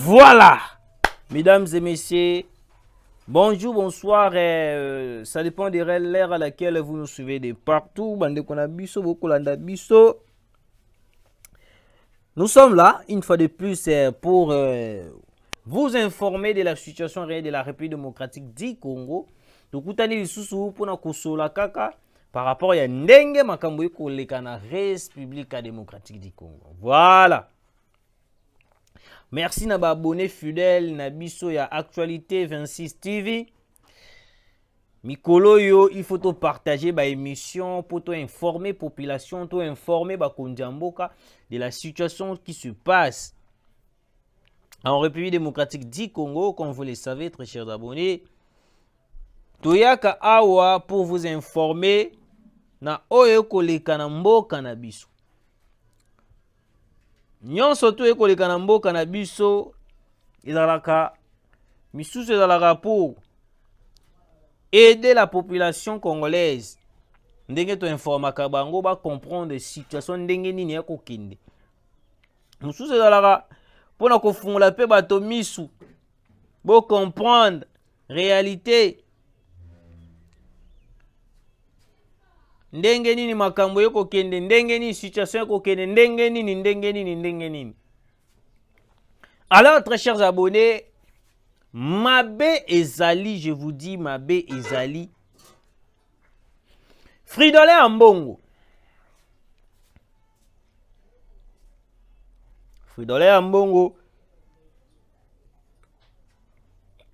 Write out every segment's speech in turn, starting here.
Voilà, mesdames et messieurs, bonjour, bonsoir, ça dépend de l'ère à laquelle vous nous suivez de partout. Nous sommes là, une fois de plus, pour vous informer de la situation réelle de la République démocratique du Congo. Par rapport à Ndenge Makambo koleka na République démocratique du Congo. Voilà. Merci na abonné fidèle na biso ya Actualité 26 TV. Mikolo yo, il faut to partager ba émission pour to informer population, to informer ba kondiamboka de la situation qui se passe en République démocratique du Congo, comme vous le savez, très chers abonnés. Toyaka awa pour vous informer na oyo koleka na mboka na biso. Nyonso to ekoleka na mboka na biso ezalaka misusu ezalaka pour aider la population congolaise. Ndenge to informaka bango ba comprendre situation ndenge nini ya kokende. Misusu ezalaka pona kofungola pe bato misu bo comprendre réalité. Ndenge nini makambo yoko kende, ndenge nini situation yoko kende, ndenge nini. Alors, très chers abonnés, Mabe ezali, je vous dis, Mabe ezali. Fridolin Ambongo. Fridolin Ambongo.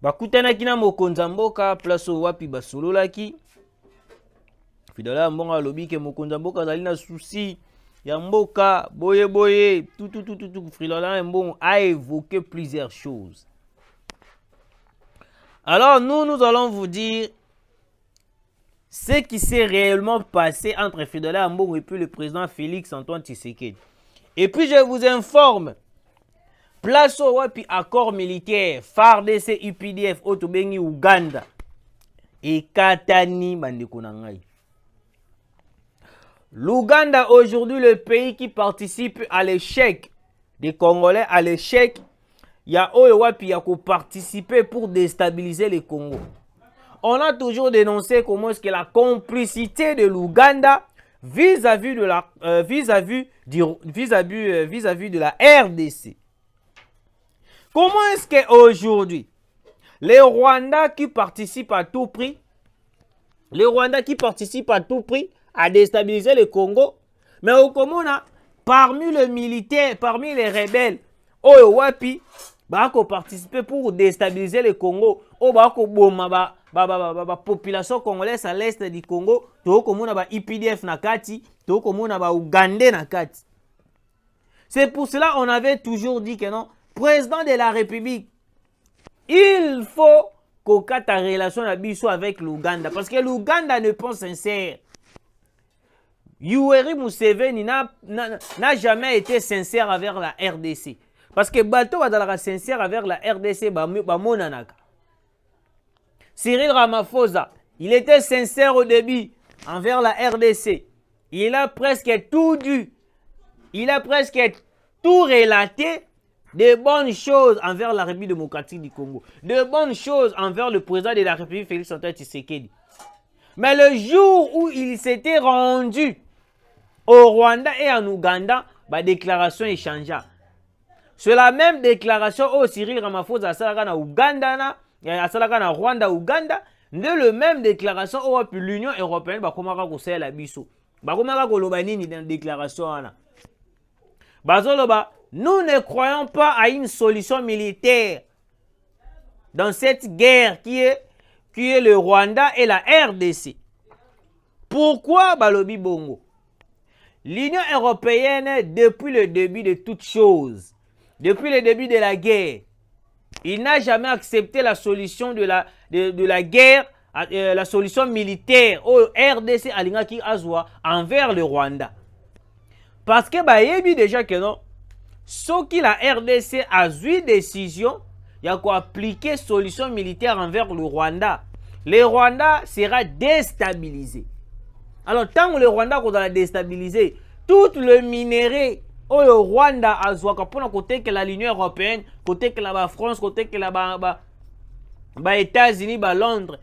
Bakutana kina mokonza mboka, place wapi basololaki. Fridolin Ambongo alobi ke mokonza mboka azali na souci ya mboka boye tout. Fridolin Ambongo a évoqué plusieurs choses. Alors nous allons vous dire ce qui s'est réellement passé entre Fridolin Ambongo et puis le président Félix Antoine Tshisekedi. Et puis je vous informe, place au wapi accord militaire FARDC UPDF Otobengi Uganda et Katani bandeko na ngai. L'Ouganda aujourd'hui, le pays qui participe à l'échec des Congolais, à l'échec, il y a Oyowapi qui participer pour déstabiliser le Congo. On a toujours dénoncé comment est-ce que la complicité de l'Ouganda vis-à-vis de la RDC. Comment est-ce qu'aujourd'hui, les Rwandais qui participent à tout prix, à déstabiliser le Congo, mais au Comona, parmi les militaires, parmi les rebelles, Oyo Wapi, bako participer pour déstabiliser le Congo, o bako boma population congolaise à l'est du Congo, to komona ba IPDF nakati, to komona ba Ougandais nakati. C'est pour cela on avait toujours dit que non, président de la République, il faut qu'on ait ta relation avec l'Ouganda, parce que l'Ouganda ne pense sincère. Yoweri Museveni n'a jamais été sincère avec la RDC. Parce que Bato va sincère avec la RDC, monanaka. Cyril Ramaphosa, il était sincère au début envers la RDC. Il a presque tout dit. Il a presque tout relaté de bonnes choses envers la République démocratique du Congo. De bonnes choses envers le président de la République, Félix Antoine Tshisekedi. Mais le jour où il s'était rendu au Rwanda et en Ouganda, la déclaration est changée. C'est la même déclaration au Cyril Ramaphosa asalaka na Ouganda, asalaka na Rwanda, Ouganda, de la même déclaration au l'Union européenne bakomaka kosala la biso. Bakomaka koloba nini dans déclaration ana. Bazoloba, nous ne croyons pas à une solution militaire dans cette guerre qui est le Rwanda et la RDC. Pourquoi balobi bongo? L'Union européenne, depuis le début de toutes choses, depuis le début de la guerre, il n'a jamais accepté la solution de la guerre, la solution militaire au RDC alingaki azwa envers le Rwanda. Parce que yebi déjà que non, ce qui la RDC a eu décision, il y a quoi appliquer solution militaire envers le Rwanda. Le Rwanda sera déstabilisé. Alors, tant que le Rwanda va déstabiliser, tout le minerai le Rwanda azwaka pona côté que l'Union européenne, côté que la France, côté que la États-Unis, Londres,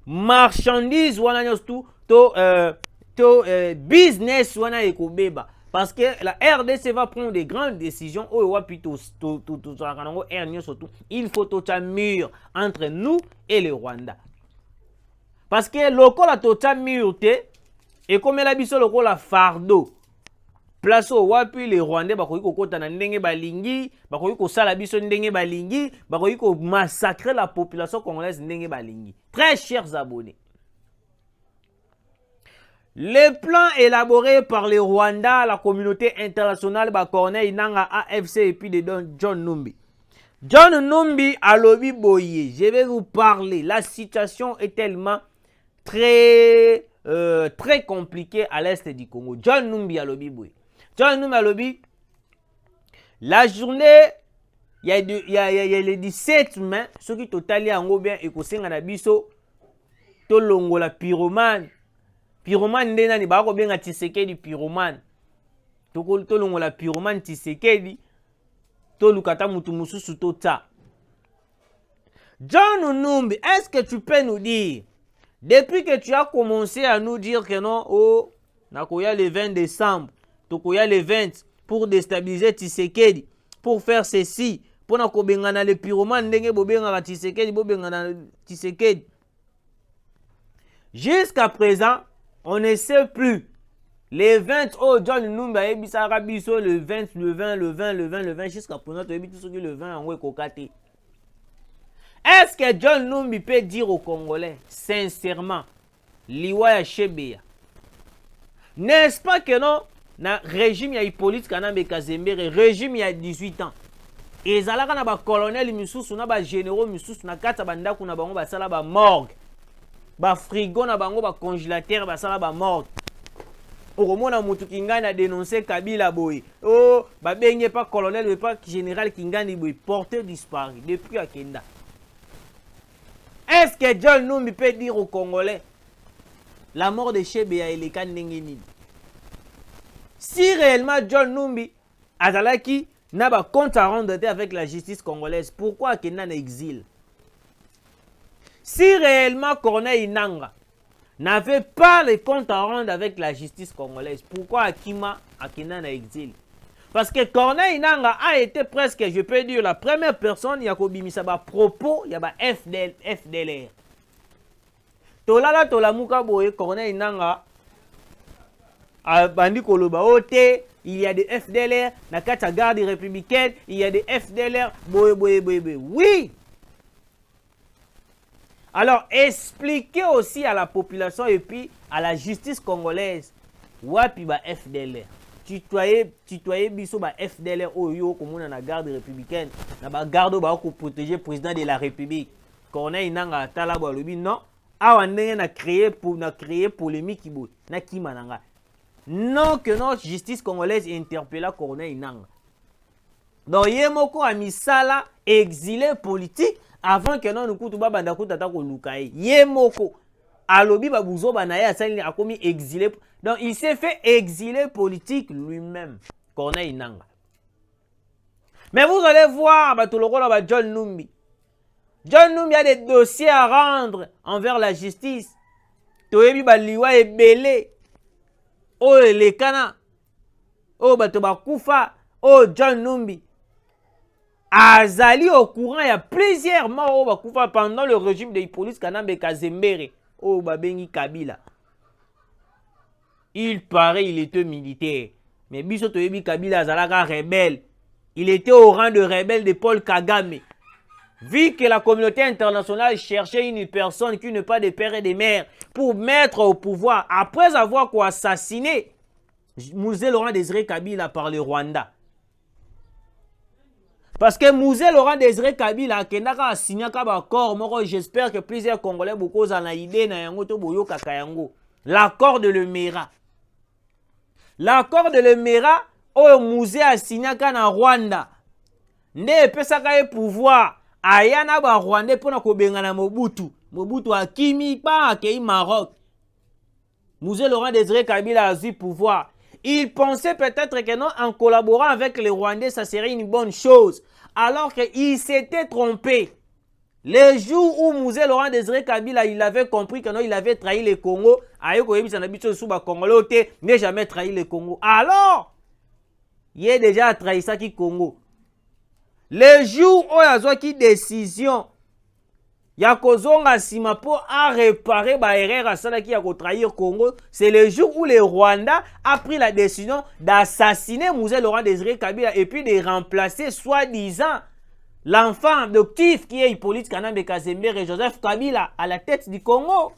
marchandise wana nyos to business wana ekobeba parce que la RDC va prendre des grandes décisions il faut tout un mur entre nous et le Rwanda parce que lokola tota mur te et comme la biso lokola fardeau place au wapi les Rwandais bakoki kokota na ndenge balingi bakoki kosala biso ndenge balingi bakoki ko massacrer la population congolaise ndenge balingi. Très chers abonnés, les plans élaborés par les Rwandais, la communauté internationale, Corneille Nangaa, AFC et puis de John Numbi. John Numbi à Lobi Boye, je vais vous parler. La situation est tellement très compliquée à l'est du Congo. John Numbi à Lobi Boye. John Numbi à Lobi, la journée, il y a les 17 mai, ceux qui totalement en bien et qu'on a biso, to longo la pyromane. Pyromane ndena ni bako benga Tshisekedi pyromane. To longo la pyromane Tshisekedi. To lukata mutu mususu to ta. John Numbi, est-ce que tu peux nous dire, depuis que tu as commencé à nous dire que non, oh, nakoya le 20 décembre, tokoya le 20 pour déstabiliser Tshisekedi, pour faire ceci, pour na kobengana le pyromane ndenge bobenga Tshisekedi, bobengana Tshisekedi. Jusqu'à présent, on ne sait plus. Les 20, oh, John Numbi a ebisa rabiso le 20, le 20, jusqu'à présent, tu as dit tout le 20 en kokate. Est-ce que John Numbi peut dire aux Congolais, sincèrement, liwa ya Chebeya, n'est-ce pas que non, na régime ya Hippolyte Kanambe Kazembere, régime ya 18 ans, ezalaka na ba colonel misusu na ba généraux misusu na kata bandako na bango basala ba morgue. Ba frigo na bango ba congélateur basala ba morgue. Okomona mutu Kingani a dénoncé Kabila boy. Oh, ba benye pas colonel pas général Kingani boy porté disparu depuis Akenda. Est-ce que John Numbi peut dire aux Congolais la mort de Chebeya et les Kandengeni? Si réellement John Numbi azalaki n'a pas compte à rendre avec la justice congolaise, pourquoi Akenda en exil? Si réellement Corneille Nangaa n'avait pas les comptes à rendre avec la justice congolaise, pourquoi Akima Akenda en exil? Parce que Corneille Nangaa a été presque, je peux dire, la première personne qui a bimisa ba propos, il y a ba FDLR. Tolala tolamuka boye Corneille Nangaa a bandi koloba ote, il y a des FDLR, na kata garde républicaine, il y a des FDLR, boye. Oui! Alors, expliquez aussi à la population et puis à la justice congolaise, wapi ba FDLR. Tutoyer biso ba FDLR oyo komuna na garde républicaine, na ba garde ba ko protéger président de la République. Corneille Nangaa tala ba lobi non, awa ndenge na créer polémique ibo, na kima nanga. Non que notre justice congolaise interpella Corneille Nangaa. Donc yemoko a misala exilé politique avant que non nous ba banda kutata ko lukaye. Yemoko alobi ba buzo banaye asali akomi exilé. Donc il s'est fait exiler politique lui-même, Corneille Nangaa. Mais vous allez voir batoloko ba John Numbi. John Numbi a des dossiers à rendre envers la justice. Toyebi ba liwa ebele. Oh les kana. Oh bato ba kufa. Oh John Numbi. Azali au courant, il y a plusieurs morts ba kufa pendant le régime de Hippolyte Kanambe Kazembere. Oh babengi Kabila. Il paraît il était militaire. Mais biso toyebi Kabila azalaka rebelle. Il était au rang de rebelle de Paul Kagame. Vu que la communauté internationale cherchait une personne qui n'est pas de père et de mère pour mettre au pouvoir, après avoir assassiné Mouzé Laurent Désiré Kabila par le Rwanda. Parce que Mouzé Laurent Désiré Kabila a signé un accord, j'espère que plusieurs Congolais beaucoup en a idée l'accord de Lemera. L'accord de Lemera, Mouzé a signé en Rwanda. Ne pesaka pouvoir. Ayana ba Rwanda pour na kobengana Mobutu. Mobutu akimi pa akei Maroc. Mouzé Laurent Désiré Kabila a eu pouvoir. Il pensait peut-être que non, en collaborant avec les Rwandais, ça serait une bonne chose. Alors qu'il s'était trompé. Le jour où Mouzé Laurent Désiré Kabila, il avait compris que non, il avait trahi le Congo, mais jamais trahi le Congo. Alors, il a déjà trahi ça qui Congo. Le jour où il y a une décision, il y a kozonga sima pour réparer ba erreur à ça qui a trahir Congo, c'est le jour où le Rwanda a pris la décision d'assassiner Mouzé Laurent Désiré Kabila et puis de remplacer soi-disant l'enfant adoptif qui est Hippolyte Kanambe Kazembe et Joseph Kabila à la tête du Congo.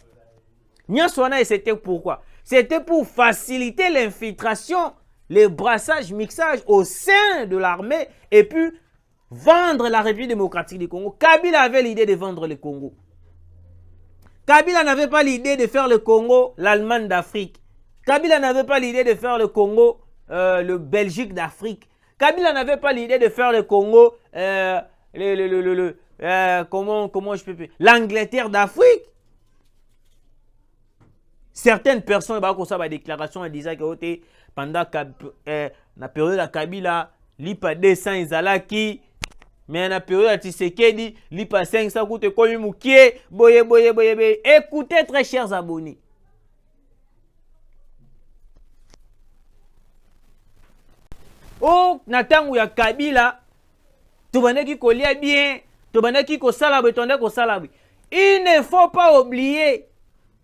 Et c'était pourquoi? C'était pour faciliter l'infiltration, le brassage, mixage au sein de l'armée et puis vendre la République démocratique du Congo. Kabila avait l'idée de vendre le Congo. Kabila n'avait pas l'idée de faire le Congo l'Allemagne d'Afrique. Kabila n'avait pas l'idée de faire le Congo le Belgique d'Afrique. Kabila n'avait pas l'idée de faire le Congo comment je peux l'Angleterre d'Afrique. Certaines personnes ont fait des déclarations en disant que pendant la période de Kabila, l'IPA 200 Izalaki, mais la période de Tshisekedi, l'IPA 500 coûte comme Moukié, boye. Écoutez, très chers abonnés. Oh, Natangu ya Kabila, tu vas qui coller bien, tu vas qui salabe, tu vas salabe. Il ne faut pas oublier,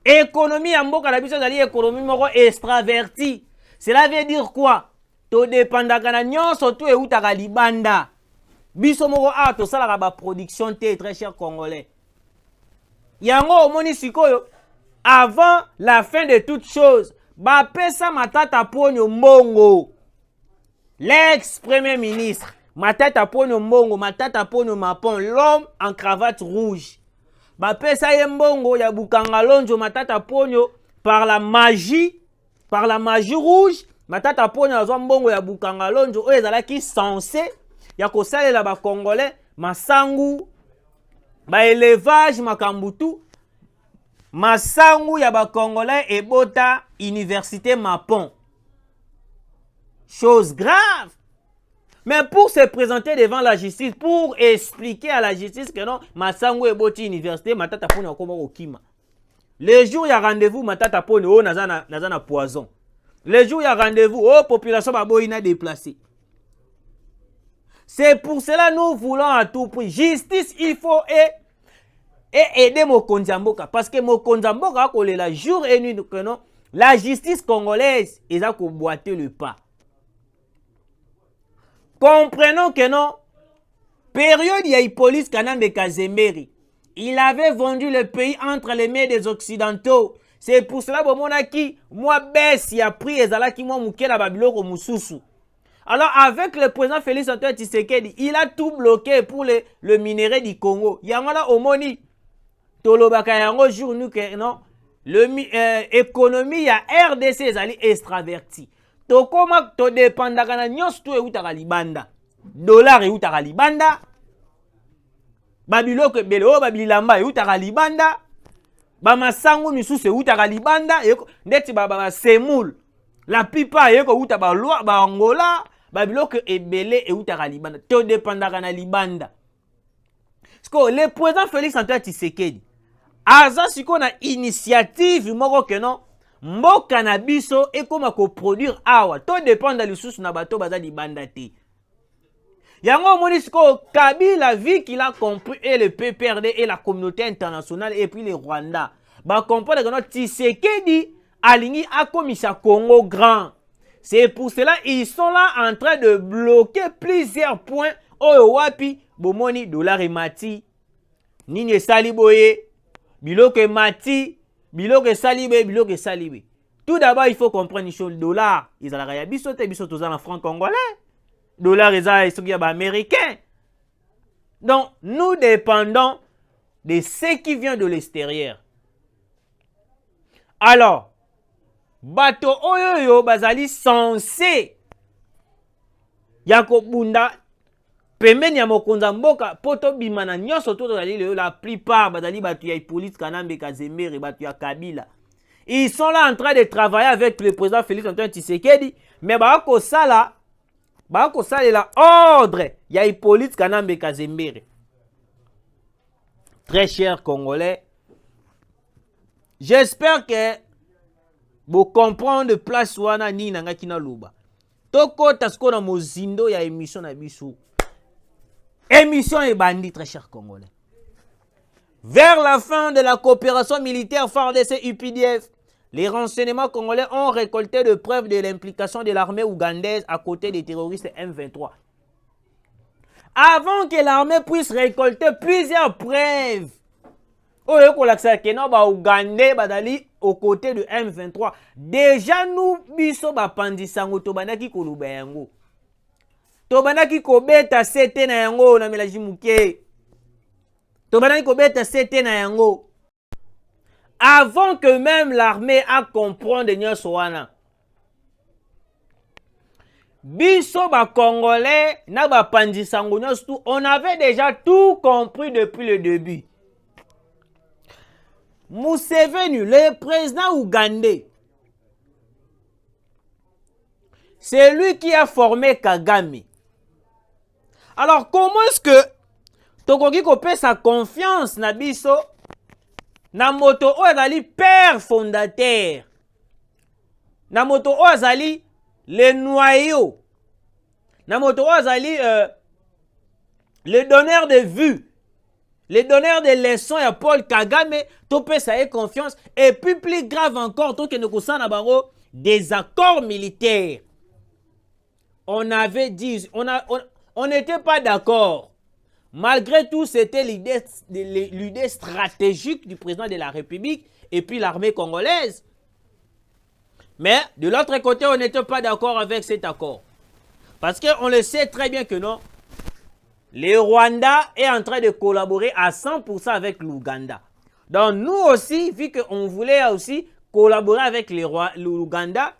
économie en boka la biso zali économie moko extraverti. Cela veut dire quoi? To dépenda kana nyonso to eutaka libanda. Biso moko a to sala ba production te très cher congolais. Yango omoni sikoyo avant la fin de toute chose, ba pesa matata ponyo mbongo. L'ex-premier ministre, Matata Ponyo Mbongo, Matata Ponyo Mapon, l'homme en cravate rouge. Bapesa Yembongo, Yabukanga Lonjo, Matata Ponyo, par la magie rouge, Matata Ponyo, Mbongo, Yabukanga Lonjo, Oyezala qui censé, Yakosale la ba Congolais, Masangu, ba élevage, Makambutu, Masangu, Yaba Congolais, et Bota, Université Mapon. Chose grave. Mais pour se présenter devant la justice, pour expliquer à la justice que non, Masango et Boti Université, Matata Pone Okoma Okima. Le jour il y a rendez-vous, Matata Pone O Nazana poison. Le jour il y a rendez-vous, oh population Baboïna déplacée. C'est pour cela que nous voulons à tout prix. Justice, il faut aider Mokonzi Mboka. Parce que Mokonzi Mboka, la jour et nuit, que non, la justice congolaise, ils ont boité le pas. Comprenons que non, période il y a Hippolyte Kanambe Kazembe, il avait vendu le pays entre les mains des Occidentaux. C'est pour cela que moi baisse il a pris ezalaki moi mukela babiloko mususu. Alors avec le président Félix Antoine Tshisekedi, il a tout bloqué pour le minerai du Congo. Yangola omoni tolobaka yango jour nous que non, économie ya RDC ezali extraverti. Tokoma to dépendaka na nyonso to eutaka libanda. Dollar eutaka libanda. Babiloko ebele oyo babilamba eutaka libanda. Bamasango misusu eutaka libanda. Ndeti basemoule. La plupart yeko euta balwa ba Angola. Babiloko ebele eutaka libanda. To dépendaka na libanda. Parce que le président Félix Antoine Tshisekedi aza siko na initiative moko que non mboka na biso ekoma ko produire awa to dépendre lisusu na bato baza libanda te. Yango moni siko Kabila vu qu'il a compris et le PPRD et la communauté internationale et puis le Rwanda ba comprendre que notre Tshisekedi alingi akomisa Congo grand. C'est pour cela ils sont là en train de bloquer plusieurs points oyo wapi bomoni dollar et mati nini sali boye biloko mati biloko salibe biloko salibe. Tout d'abord il faut comprendre une chose, le dollar ils ont la biso te biso tous en franc congolais. Dollar ils ont américain. Donc nous dépendons de ce qui vient de l'extérieur. Alors bato oyoyo bazali censé yako bunda pembeni ya mokonza mboka poto bimana nyonso to la plupart bazali batu ya Hippolyte Kanambe Kazembe batu ya Kabila. Ils sont là en train de travailler avec le président Félix Antoine Tshisekedi Mais bakosala la ordre ya Hippolyte Kanambe Kazembere. Très chers Congolais, j'espère que vous comprenez place wana ni nanga kina luba. Toko tasko na mozindo ya émission na biso. Émission et bandit, très chers Congolais. Vers la fin de la coopération militaire FARDC UPDF, les renseignements congolais ont récolté de preuves de l'implication de l'armée ougandaise à côté des terroristes M23. Avant que l'armée puisse récolter plusieurs preuves, aux côtés de M23, déjà nous biso bapandisango tobanaki koluba yango. Tobanaki kobeta sete na yango na melaji muke. Tobanaki kobeta sete na yango. Avant que même l'armée a comprendre nyonso wana. Biso ba Congolais na ba pandisango nyonso, on avait déjà tout compris depuis le début. Museveni, le président ougandais, c'est lui qui a formé Kagame. Alors comment est-ce que tokoki kopesa sa confiance na biso na moto oyo azali père fondateur, na moto oyo azali le noyau, na moto oyo azali le donneur de vue, le donneur de leçons à Paul Kagame, topesa e confiance. Et puis plus grave encore, tant que nous na bango des accords militaires. On avait dit, on n'était pas d'accord. Malgré tout, c'était l'idée stratégique du président de la République et puis l'armée congolaise. Mais de l'autre côté, on n'était pas d'accord avec cet accord. Parce qu'on le sait très bien que non, le Rwanda est en train de collaborer à 100% avec l'Ouganda. Donc nous aussi, vu qu'on voulait aussi collaborer avec l'Ouganda,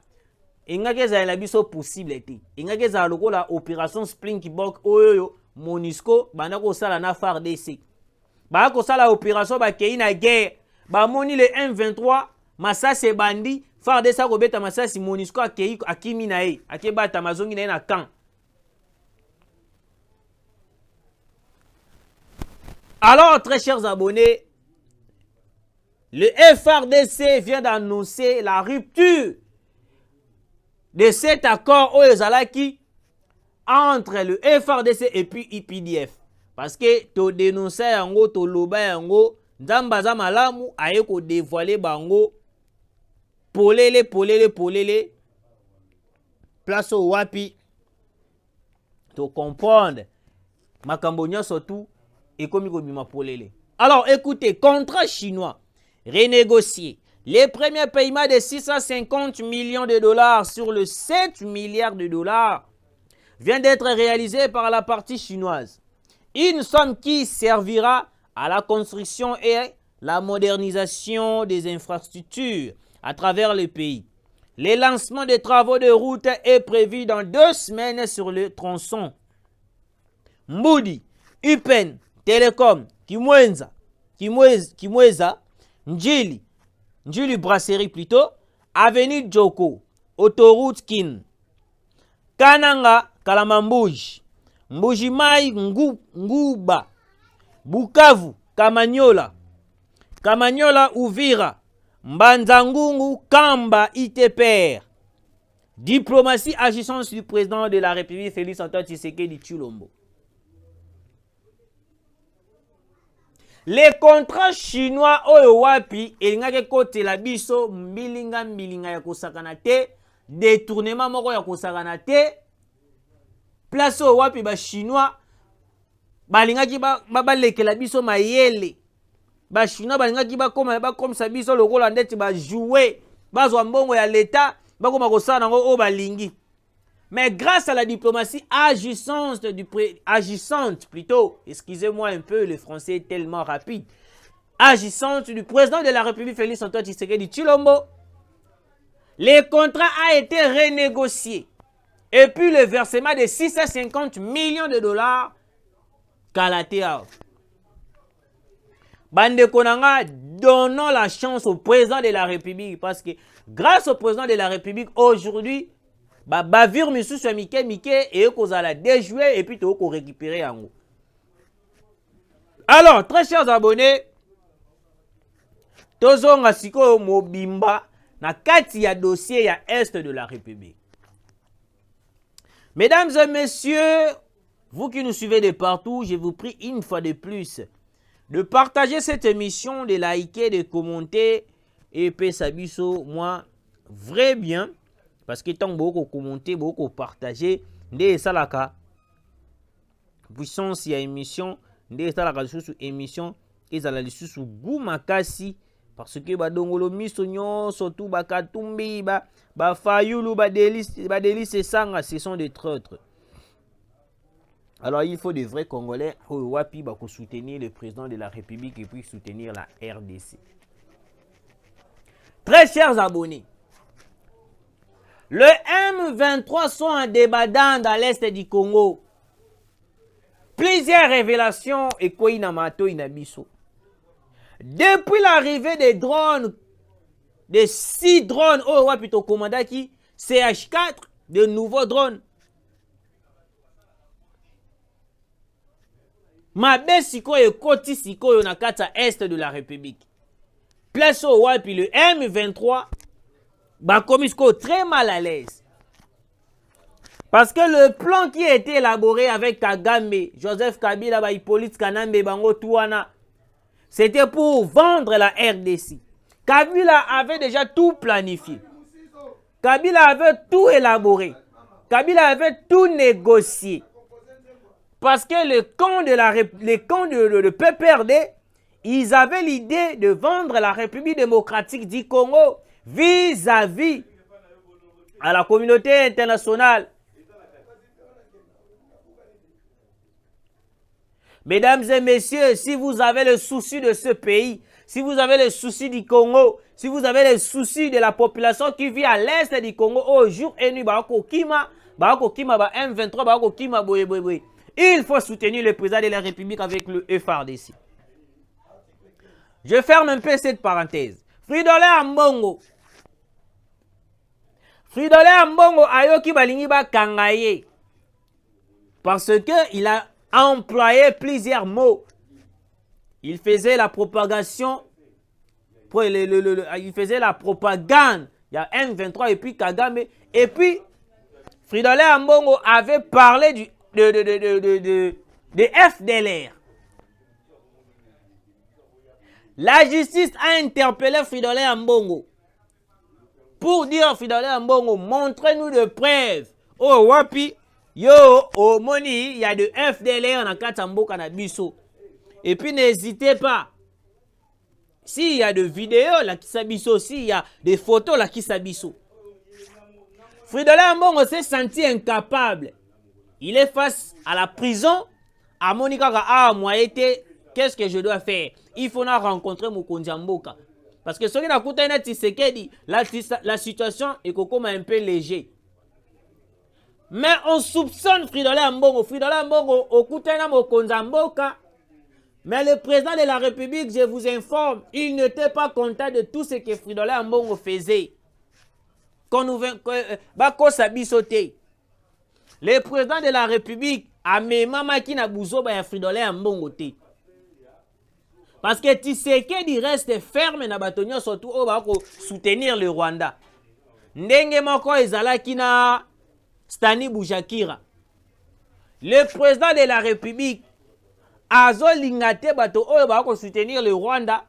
il n'y a pas possibilité. Il n'y a pas opération Springbok Oyoyo Monisco, banako sala na FARDC. Banako sala opération bakei na guerre. Ba moni le M23, masasi bandi, FARDC ko beta masasi Monisco akei akimi na e, akebata mazongi na camp. Alors, très chers abonnés, le FARDC vient d'annoncer la rupture de cet accord Oyezalaki entre le FARDC et puis IPDF. Parce que to dénoncer yango, to loba yango, Nzambaza malamu aye ko dévoiler bango, polele, place au wapi, to comprendre, makambo nyonso tout, et comme il polele. Alors écoutez, contrat chinois renégocié. Les premiers paiements de 650 millions de dollars sur le 7 milliards de dollars vient d'être réalisé par la partie chinoise. Une somme qui servira à la construction et la modernisation des infrastructures à travers le pays. Le lancement des travaux de route est prévu dans 2 semaines sur le tronçon Mbudi, Upen, Telecom, Kimweza, Njili Brasserie plutôt, Avenue Djoko, Autoroute Kin, Kananga, Kalamambouj, Mbujimai, Nguba, Bukavu, Kamanyola, Uvira, Mbanzangungu, Kamba, Iteper. Diplomatie, agissance du président de la République, Félix Antoine Tshisekedi Tshilombo. Les contrats chinois oyo wapi elingake kote la biso mbilinga ya kosakana te, détournement moko ya kosakana te, place oyo wapi ba chinois balingaki balekela biso mayele, ba chinois balingaki bakomisa biso lokola ndeti ba jouer bazwa mbongo ya leta bakoma kosala nango oyo balingi. Mais grâce à la diplomatie agissante plutôt, excusez-moi un peu, le français est tellement rapide, agissante du président de la République, Félix Antoine Tshisekedi Tshilombo, le contrat a été renégocié. Et puis le versement de 650 millions de dollars, Kalatea. Bande Konanga, donnons la chance au président de la République, parce que grâce au président de la République, aujourd'hui, bavure misusu ya mike mike et kozala déjouer et puis to ko récupérer yango. Alors, très chers abonnés, tozonga sikoyo mobimba na kati ya dossier ya Est de la République. Mesdames et messieurs, vous qui nous suivez de partout, je vous prie une fois de plus de partager cette émission, de liker, de commenter et pesabiso, moi, vrai bien, parce que tant beaucoup commenter, beaucoup partager, nde salaka puissance ya émission, nde salaka sous émission, ezala lisusu gu makasi. Parce que badongolo miso nyonso tout bakatumbi ba fayulu ba délice sanga, ce sont des traîtres. Alors il faut des vrais Congolais wapi ba ko soutenir le président de la République et puis soutenir la RDC. Très chers abonnés, le M23 sont en débandant dans l'est du Congo. Plusieurs révélations et quoi inamato inabiso. Depuis l'arrivée des drones, des 6 drones, oh ouais, plutôt commandaki, CH4, de nouveaux drones. Mabe siko et koti siko na kata est de la République. Place au ouais, puis le M23, bah comme très mal à l'aise. Parce que le plan qui a été élaboré avec Kagame, Joseph Kabila, bah Hippolyte Kanambe, Bango Touana, c'était pour vendre la RDC. Kabila avait déjà tout planifié. Kabila avait tout élaboré. Kabila avait tout négocié. Parce que le camp de PPRD, ils avaient l'idée de vendre la République démocratique du Congo vis-à-vis à la communauté internationale. Mesdames et messieurs, si vous avez le souci de ce pays, si vous avez le souci du Congo, si vous avez le souci de la population qui vit à l'est du Congo, au jour et nuit, M23, il faut soutenir le président de la République avec le FARDC. Je ferme un peu cette parenthèse. Fridolin Ambongo. Fridolin Ambongo ayoki balingi ba kangaye. Parce que il a employé plusieurs mots. Il faisait la propagation, il faisait la propagande. Il y a M23 et puis Kagame. Et puis, Fridolin Ambongo avait parlé de FDLR. La justice a interpellé Fridolin Ambongo pour dire Fridolin Ambongo, montrez-nous des preuves. Oh, wapi. Yo, au Moni, il y a de FDLR dans Katambo Kanabiso. Et puis n'hésitez pas. S'il y a de vidéos là qui s'abisso, s'il y a des photos là qui s'abisso. Fridolin Ambongo s'est senti incapable. Il est face à la prison. À Monika, moi, qu'est-ce que je dois faire? Il faut rencontrer Mokonzi Mboka. Parce que ce qui n'a coûté un Tshisekedi, la situation est comme un peu léger. Mais on soupçonne Fridolin Ambongo. Fridolin Ambongo, au Koutena Mokonzi Mboka. Mais le président de la République, je vous informe, il n'était pas content de tout ce que Fridolin Ambongo faisait. Le président de la République a mis Mamaki na Bouzoba et Fridolin Ambongo. Parce que Tshisekedi reste ferme na batonio surtout au soutenir le Rwanda. Ndenge moko ezalaki na Stani Boujakira. Le président de la République azo lingate bato oyo bako soutenir le Rwanda.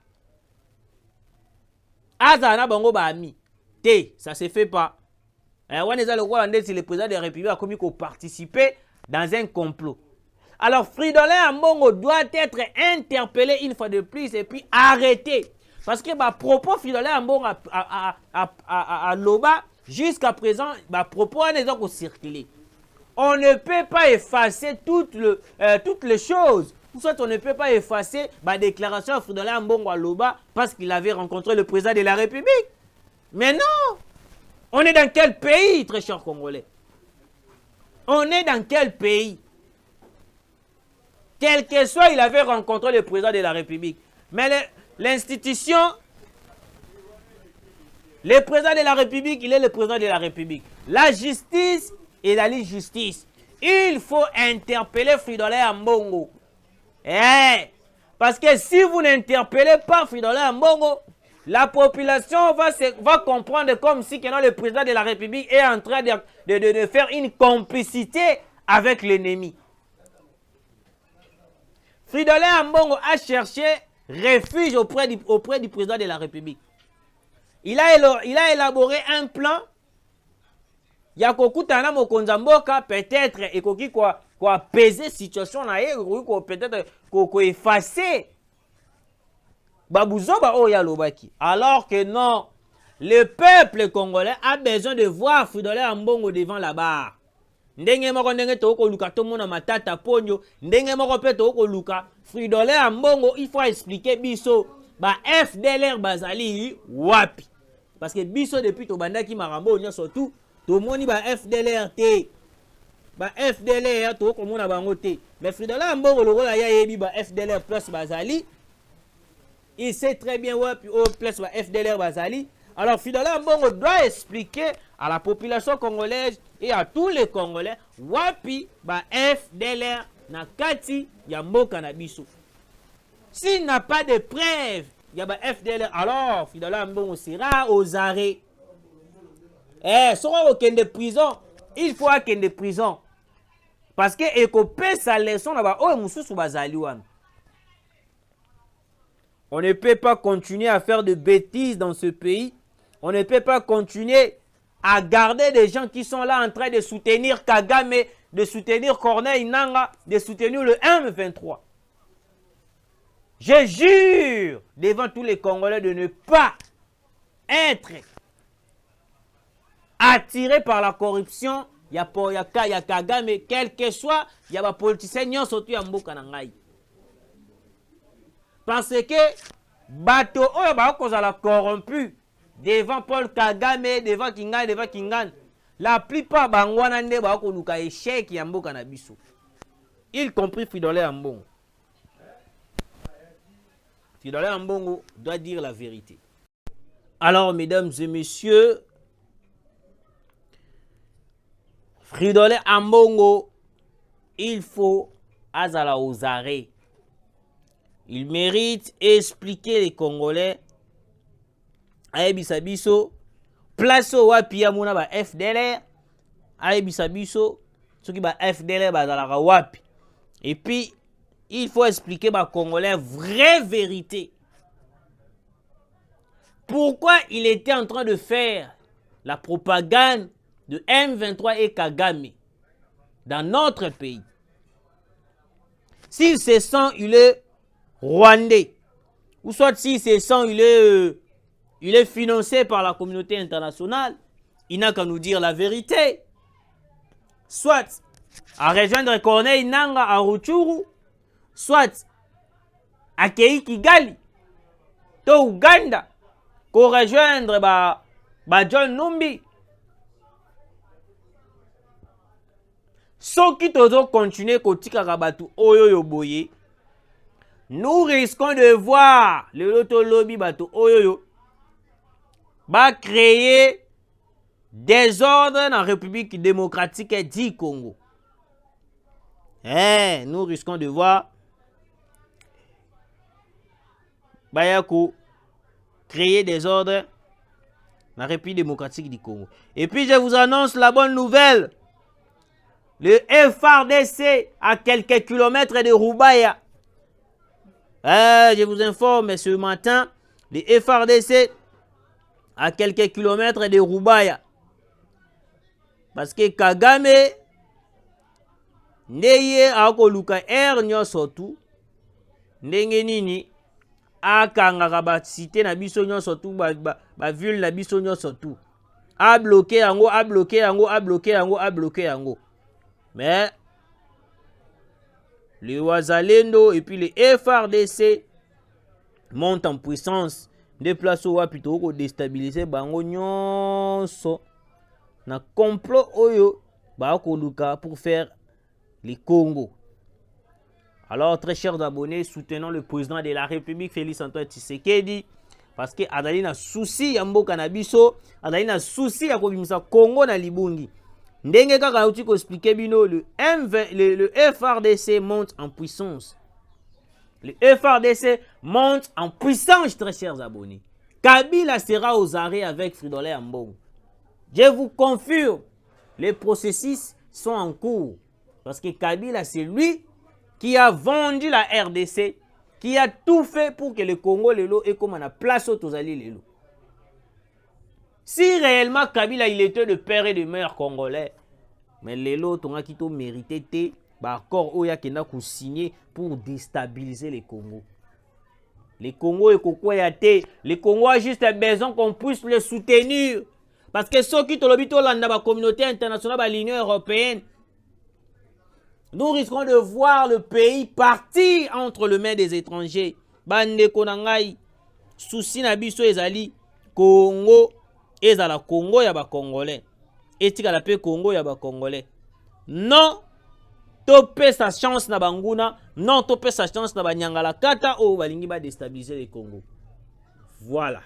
Azana bango ba ami. Té, ça se fait pas. Le président de la République a commis qu'on participer dans un complot. Alors Fridolin Ambongo doit être interpellé une fois de plus et puis arrêté. Parce que propos Fridolin Ambongo à Loba, jusqu'à présent, propos ont circulé. On ne peut pas effacer toutes les choses. Ou soit on ne peut pas effacer la déclaration de Fridolin Ambongo à Loba parce qu'il avait rencontré le président de la République. Mais non! On est dans quel pays, très chers Congolais? On est dans quel pays? Quel que soit, il avait rencontré le président de la République. Mais l'institution, le président de la République, il est le président de la République. La justice et la justice. Il faut interpeller Fridolin Ambongo. Parce que si vous n'interpellez pas Fridolin Ambongo, la population va comprendre comme si que le président de la République est en train de faire une complicité avec l'ennemi. Fridolin Ambongo a cherché refuge auprès du président de la République. Il a élaboré un plan. Yakokutana mokonzamboka peut-être ekoki quoi peser situation na ye peut-être ko effacer babuzoba oya lobaki. Alors que non, le peuple congolais a besoin de voir Fridolin Ambongo devant la barre. Ndenge moko ndenge to ko luka to mona matata ponyo, ndenge moko pe to ko luka Fridolin Ambongo, il faut expliquer biso ba FDLR bazali wapi. Parce que biso depuis to bandaki marambo nya surtout to moni ba FDLR te. Ba FDLR to ko mona bango te. Mais Fridolin Ambongo lokola ya yebi ba FDLR plus bazali. Il sait très bien wapi au plus ba FDLR bazali. Alors Fridolin Ambongo doit expliquer à la population congolaise et à tous les Congolais wapi ba FDLR na kati ya mboka na biso. S'il n'a pas de preuves, il y a ba FDLR, alors Fridolin Ambongo sera aux arrêts. Sera aucun de prison, il faut aucun de prison. Parce que écoper sa leçon là-bas, on ne peut pas continuer à faire de bêtises dans ce pays. On ne peut pas continuer à garder des gens qui sont là en train de soutenir Kagame, de soutenir Corneille Nangaa, de soutenir le M23. Je jure devant tous les Congolais de ne pas être attirés par la corruption. Il y a Kagame, quel que soit, il y a des politiciens surtout à Mboka Nangai. Parce que bateau la corrompu devant Paul Kagame, devant Kingan, la plupart bangwana nde ba ko luka échec ya Mboka na biso. Y compris Fridolin Ambongo. Fridolin Ambongo doit dire la vérité. Alors, mesdames et messieurs, Fridolin Ambongo, il faut azala aux arrêts. Il mérite expliquer les Congolais. Aebisa biso, place au wapi ya mona ba FDLR. Aebisa biso, ce qui ba FDLR bazalaka wapi. Et puis, il faut expliquer aux Congolais vraie vérité. Pourquoi il était en train de faire la propagande de M23 et Kagame dans notre pays. S'il se sent, il est rwandais. Ou soit s'il se sent, il est financé par la communauté internationale. Il n'a qu'à nous dire la vérité. Soit à rejoindre Corneille Nangaa à Rutshuru, soit à Kei Kigali, to Uganda, pour rejoindre John Numbi. Ceux qui doivent continuer kotika rabatu oyo yoboye, nous risquons de voir le loto lobby batu oyo va créer désordre dans la République démocratique du Congo. Nous risquons de voir Bayako créer des ordres dans la République démocratique du Congo. Et puis je vous annonce la bonne nouvelle. Le FARDC à quelques kilomètres de Roubaïa. Je vous informe ce matin, le FARDC à quelques kilomètres de Roubaïa. Parce que Kagame ndeye akoluka nyosotu ndenge nini akangaka ba cité na biso nyosotu ba ville na biso nyosotu a bloqué yango. Mais le Wazalendo et puis les FARDC montent en puissance. Déplace au plutôt pour déstabiliser bango nyonso na complot oyo ba koluka pour faire les Congo. Alors, très chers abonnés, soutenons le président de la République, Félix Antoine Tshisekedi, parce que azali na souci ya mboka na biso, azali na souci ya kobimisa Congo na libungi. Ndenge kaka nauti ko expliquer bino, le FRDC monte en puissance. Le FRDC monte en puissance, très chers abonnés. Kabila sera aux arrêts avec Fridolin Ambongo. Je vous confirme, les processus sont en cours. Parce que Kabila, c'est lui qui a vendu la RDC, qui a tout fait pour que le Congo lelo ait comme la place aux Tozali lelo. Si réellement Kabila il était le père et le meilleur Congolais, mais lelo tonga kito mérité te, bah accord oya kena ko signer pour déstabiliser le Congo. Le Congo est kokoyate, le Congo a juste besoin qu'on puisse le soutenir. Parce que ceux qui te l'habitent dans la communauté internationale, dans l'Union européenne, nous risquons de voir le pays partir entre les mains des étrangers. Bande konangai, souci na biso ezali Congo, ezala Congo ya ba Congolais. Etika la paix Congo ya ba Congolais. Non, topé sa chance na banguna, non topé sa chance na banyangala kata o balingi ba déstabiliser le Congo. Voilà.